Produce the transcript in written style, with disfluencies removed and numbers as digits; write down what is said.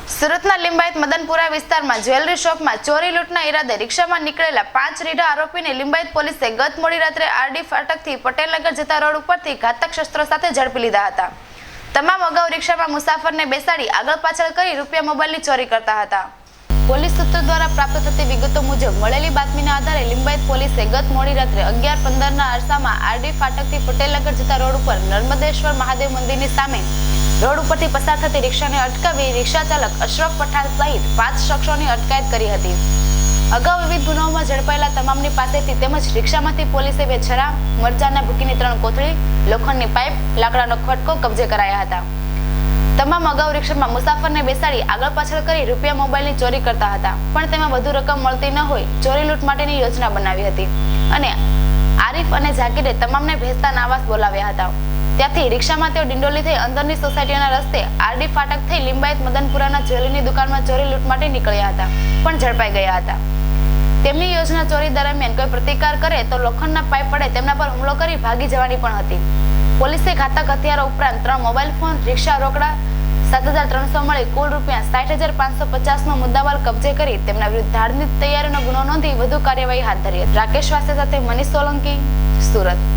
સુરતના લિંબાયત મદનપુરા વિસ્તારમાં જ્વેલરી શોપમાં ચોરી લૂંટના ઈરાદે રિક્ષામાં નીકળેલા 5 રીઢા આરોપીને લિંબાયત પોલીસે ગત મોડી રાત્રે આરડી ફાટકથી પટેલનગર જતા રોડ ઉપરથી ઘાતક શસ્ત્રો સાથે ઝડપી લીધા હતા। તમામ અગાઉ રિક્ષામાં મુસાફરને બેસાડી આગળ પાછળ કરી રૂપિયા મોબાઈલની ચોરી કરતા હતા। પોલીસ સૂત્રો દ્વારા પ્રાપ્ત થતી વિગતો મુજબ મળેલી બાતમીના આધારે લિંબાયત પોલીસે ગત મોડી રાત્રે 11:15ના અરસામાં આરડી ફાટકથી પટેલનગર જતા રોડ ઉપર નર્મદેશ્વર મહાદેવ મંદિરની સામે રોડ ઉપરથી પસાર થતી રિક્ષાને અટકાવી રિક્ષા ચાલક અશરફ પઠાણ સહિત 5 શખ્સોની અટકાયત કરી હતી। અગાઉ વિવિધ ગુનાઓમાં ઝડપાયેલા તમામની પાસેથી તેમજ રિક્ષામાંથી પોલીસે 2 છરા, મરચાના ભૂકીની 3 કોથળી, લોખંડની પાઇપ, લાકડાનો ખટકો કબજે કરાયા હતા। તમામ અગાઉ રિક્ષામાં મુસાફરને બેસાડી આગળ પાછળ કરી રૂપિયા મોબાઈલની ચોરી કરતા હતા, પણ તેમાં વધુ રકમ મળતી ન હોય ચોરી લૂંટ માટેની યોજના બનાવી હતી અને આરીફ અને ઝાકીરે તમામને ભેસ્તાન આવાસ બોલાવ્યા હતા। ત્યાંથી રિક્ષામાં તેઓ ડિંડોલી થઈ અંદરની સોસાયટીના રસ્તે આરડી ફાટક થઈ લિંબાયત મદનપુરાના જ્વેલરીની દુકાનમાં ચોરી લૂંટ માટે નીકળ્યા હતા, પણ ઝડપાઈ ગયા હતા। તેમની યોજના ચોરી દરમિયાન કોઈ પ્રતિકાર કરે તો લોખંડના પાઇપ વડે તેમના પર હુમલો કરી ભાગી જવાની પણ હતી। પોલીસે ઘાતક હથિયારો ઉપરાંત 3 મોબાઈલ ફોન, રિક્ષા રોકડા 7,300 મળી કુલ રૂપિયા 60,550નો મુદ્દામાલ કબજે કરી તેમના વિરુદ્ધ ધાર્મિક તૈયારીનો ગુનો નોંધી વધુ કાર્યવાહી હાથ ધરી। રાકેશ વાસે સાથે મનીષ સોલંકી, સુરત।